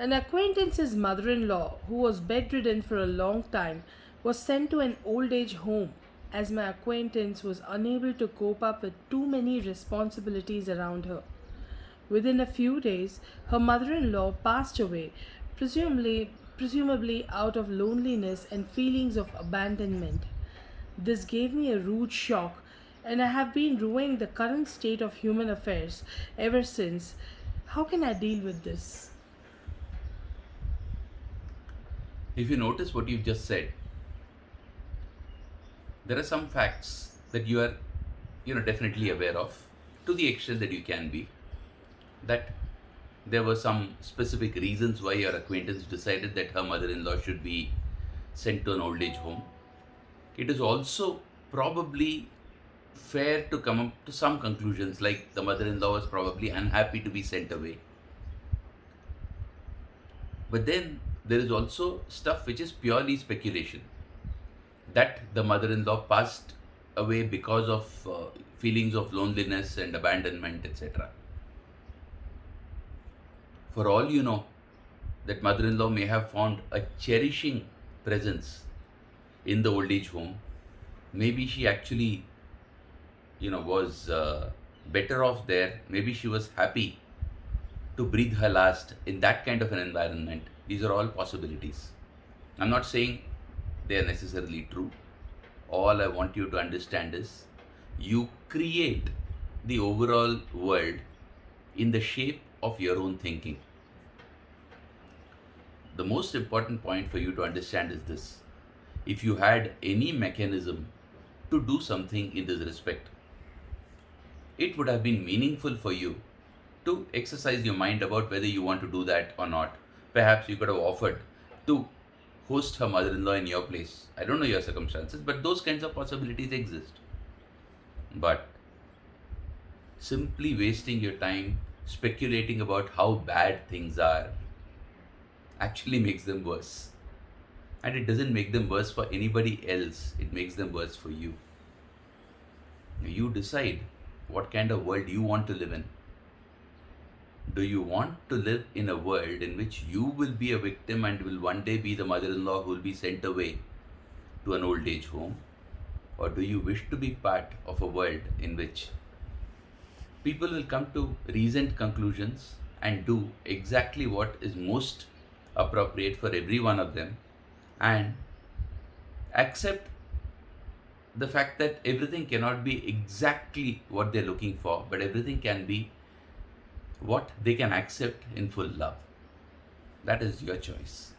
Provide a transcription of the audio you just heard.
An acquaintance's mother in law, who was bedridden for a long time, was sent to an old age home as my acquaintance was unable to cope up with too many responsibilities around her. Within a few days, her mother in law passed away, presumably out of loneliness and feelings of abandonment. This gave me a rude shock, and I have been ruining the current state of human affairs ever since. How can I deal with this? If you notice what you've just said, there are some facts that you are, definitely aware of to the extent that you can be. That there were some specific reasons why your acquaintance decided that her mother-in-law should be sent to an old age home. It is also probably fair to come up to some conclusions, like the mother-in-law was probably unhappy to be sent away. But then there is also stuff which is purely speculation, that the mother-in-law passed away because of feelings of loneliness and abandonment, etc. For all you know, that mother-in-law may have found a cherishing presence in the old age home. Maybe she actually, was better off there. Maybe she was happy to breathe her last in that kind of an environment. These are all possibilities. I'm not saying they are necessarily true. All I want you to understand is you create the overall world in the shape of your own thinking. The most important point for you to understand is this: if you had any mechanism to do something in this respect, it would have been meaningful for you to exercise your mind about whether you want to do that or not. Perhaps you could have offered to host her mother in law in your place. I don't know your circumstances, but those kinds of possibilities exist. But simply wasting your time speculating about how bad things are actually makes them worse. And it doesn't make them worse for anybody else, it makes them worse for you. You decide what kind of world you want to live in. Do you want to live in a world in which you will be a victim and will one day be the mother in law who will be sent away to an old age home? Or do you wish to be part of a world in which people will come to reasoned conclusions and do exactly what is most appropriate for every one of them, and accept the fact that everything cannot be exactly what they're looking for, but everything can be what they can accept in full love? That is your choice.